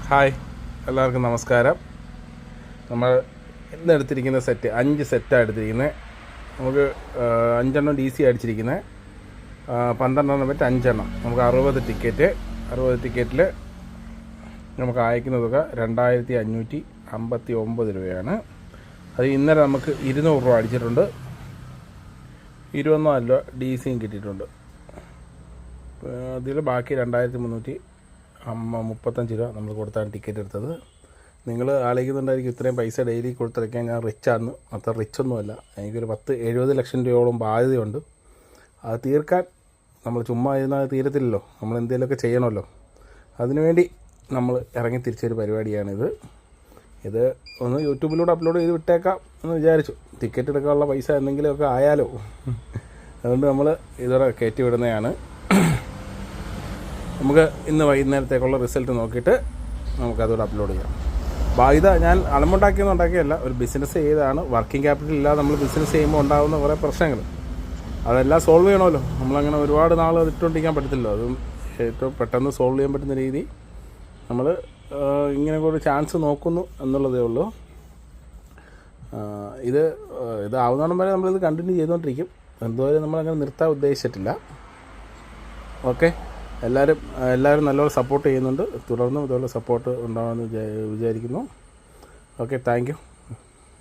Hi, എല്ലാവർക്കും നമസ്കാരം. നമ്മൾ ഇന്ന് എടുത്തിരിക്കുന്ന സെറ്റ് 5 സെറ്റാണ് എടുത്തിരിക്കുന്നത്. നമുക്ക് 5 DC അടിച്ചിരിക്കുന്നത്, 12 പറ്റി 5 നമുക്ക് 60 ടിക്കറ്റ്. 60 ടിക്കറ്റിൽ നമുക്ക് അയക്കുന്ന തുക 2559 രൂപയാണ്. അത് ഇന്നലെ നമുക്ക് 200 രൂപ അടിച്ചിട്ടുണ്ട്. 24 രൂപ DCയും കിട്ടിയിട്ടുണ്ട്. അതിൽ ബാക്കി 2335 രൂപ നമ്മൾ കൊടുത്താണ് ടിക്കറ്റ് എടുത്തത്. നിങ്ങൾ ആലോചിക്കുന്നുണ്ടായിരിക്കും ഇത്രയും പൈസ ഡെയിലി കൊടുത്തിറക്കാൻ ഞാൻ റിച്ചാണ്. അത്ര റിച്ചൊന്നുമല്ല. എനിക്കൊരു 70 ലക്ഷം രൂപയോളം ബാധ്യതയുണ്ട്. അത് തീർക്കാൻ നമ്മൾ ചുമ്മാ ഇരുന്നാൽ തീരത്തില്ലല്ലോ. നമ്മൾ എന്തെങ്കിലുമൊക്കെ ചെയ്യണമല്ലോ. അതിനുവേണ്ടി നമ്മൾ ഇറങ്ങി തിരിച്ചൊരു പരിപാടിയാണിത്. ഇത് ഒന്ന് യൂട്യൂബിലൂടെ അപ്ലോഡ് ചെയ്ത് വിട്ടേക്കാം എന്ന് വിചാരിച്ചു. ടിക്കറ്റ് എടുക്കാനുള്ള പൈസ എന്തെങ്കിലുമൊക്കെ ആയാലോ. അതുകൊണ്ട് നമ്മൾ ഇതോടെ കയറ്റി വിടുന്നതാണ്. നമുക്ക് ഇന്ന് വൈകുന്നേരത്തേക്കുള്ള റിസൾട്ട് നോക്കിയിട്ട് നമുക്കതോടെ അപ്ലോഡ് ചെയ്യാം. ബാധ്യത ഞാൻ അളമുണ്ടാക്കിയൊന്നും ഉണ്ടാക്കിയല്ല, ഒരു ബിസിനസ് ചെയ്താണ്. വർക്കിംഗ് ക്യാപിറ്റൽ ഇല്ലാതെ നമ്മൾ ബിസിനസ് ചെയ്യുമ്പോൾ ഉണ്ടാകുന്ന കുറേ പ്രശ്നങ്ങൾ അതെല്ലാം സോൾവ് ചെയ്യണമല്ലോ. നമ്മളങ്ങനെ ഒരുപാട് നാൾ ഇട്ടുകൊണ്ടിരിക്കാൻ പറ്റത്തില്ലോ. അതും ഏറ്റവും പെട്ടെന്ന് സോൾവ് ചെയ്യാൻ പറ്റുന്ന രീതി നമ്മൾ ഇങ്ങനെ ഒരു ചാൻസ് നോക്കുന്നു എന്നുള്ളതേ ഉള്ളൂ. ഇതാവുന്നോണം വരെ നമ്മളിത് കണ്ടിന്യൂ ചെയ്തുകൊണ്ടിരിക്കും. എന്തുവരെ നമ്മളങ്ങനെ നിർത്താൻ ഉദ്ദേശിച്ചിട്ടില്ല. ഓക്കെ, എല്ലാവരും നല്ലോണം സപ്പോർട്ട് ചെയ്യുന്നുണ്ട്. തുടർന്നും ഇതുപോലെ സപ്പോർട്ട് ഉണ്ടാകുമെന്ന് വിചാരിക്കുന്നു. Okay, thank you.